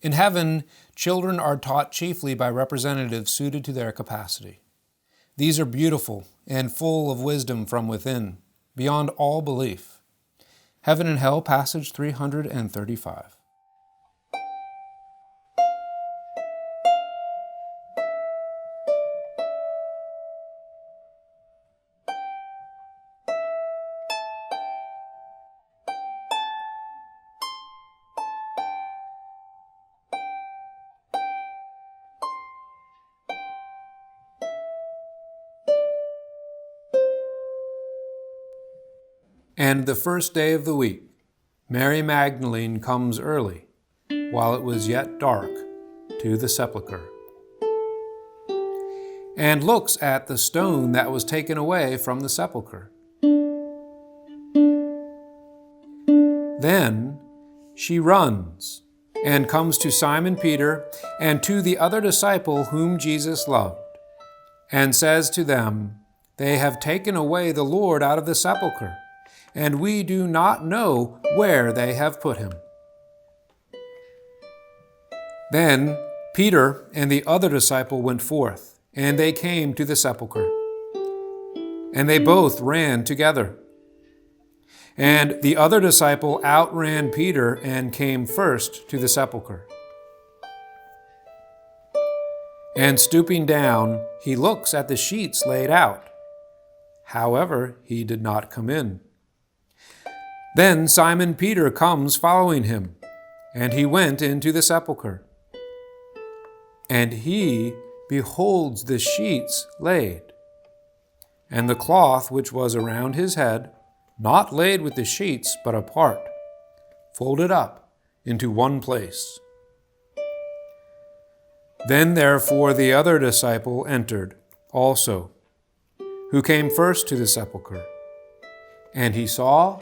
In heaven, children are taught chiefly by representatives suited to their capacity. These are beautiful and full of wisdom from within, beyond all belief. Heaven and Hell, passage 335. And the first day of the week, Mary Magdalene comes early, while it was yet dark, to the sepulchre, and looks at the stone that was taken away from the sepulchre. Then she runs and comes to Simon Peter and to the other disciple whom Jesus loved, and says to them, "They have taken away the Lord out of the sepulchre, and we do not know where they have put him." Then Peter and the other disciple went forth, and they came to the sepulchre. And they both ran together. And the other disciple outran Peter and came first to the sepulchre. And stooping down, he looks at the sheets laid out. However, he did not come in. Then Simon Peter comes following him, and he went into the sepulchre. And he beholds the sheets laid, and the cloth which was around his head, not laid with the sheets, but apart, folded up into one place. Then therefore the other disciple entered also, who came first to the sepulchre, and he saw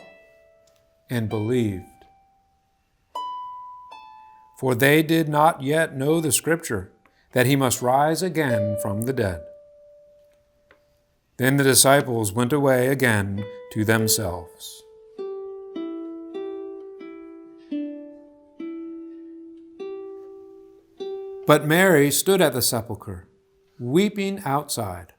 and believed. For they did not yet know the scripture, that he must rise again from the dead. Then the disciples went away again to themselves. But Mary stood at the sepulchre, weeping outside.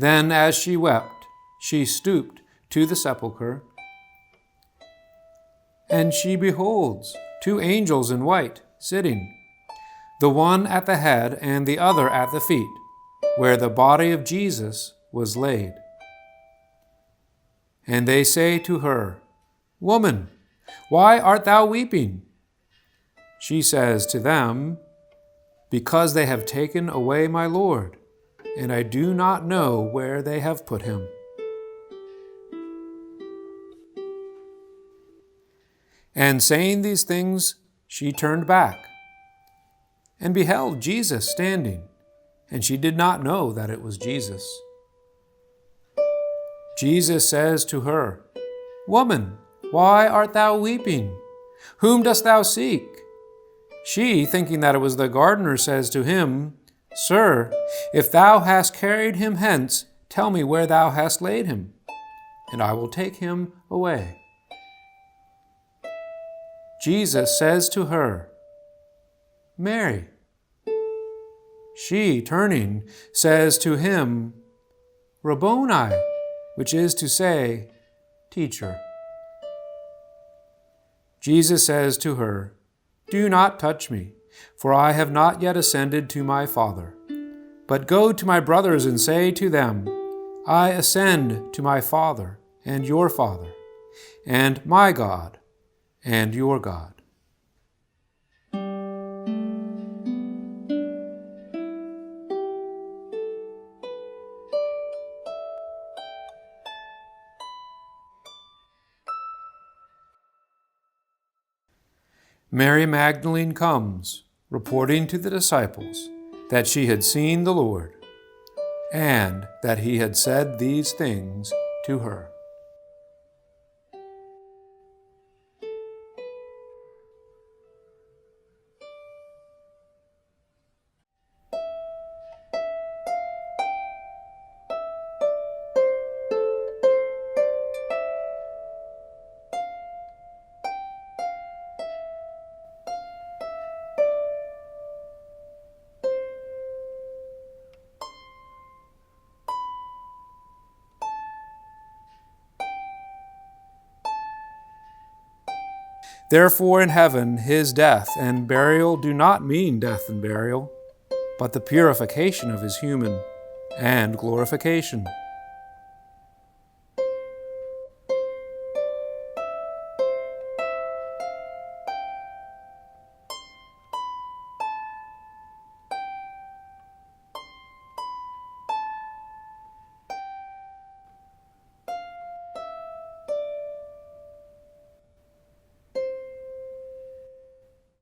Then, as she wept, she stooped to the sepulchre, and she beholds 2 angels in white sitting, the one at the head and the other at the feet, where the body of Jesus was laid. And they say to her, "Woman, why art thou weeping?" She says to them, "Because they have taken away my Lord, and I do not know where they have put him." And saying these things, she turned back and beheld Jesus standing, and she did not know that it was Jesus. Jesus says to her, "Woman, why art thou weeping? Whom dost thou seek?" She, thinking that it was the gardener, says to him, "Sir, if thou hast carried him hence, tell me where thou hast laid him, and I will take him away." Jesus says to her, "Mary." She, turning, says to him, "Rabboni," which is to say, Teacher. Jesus says to her, "Do not touch me, for I have not yet ascended to my Father. But go to my brothers and say to them, I ascend to my Father and your Father, and my God and your God." Mary Magdalene comes, reporting to the disciples that she had seen the Lord, and that he had said these things to her. Therefore in heaven his death and burial do not mean death and burial, but the purification of his human and glorification.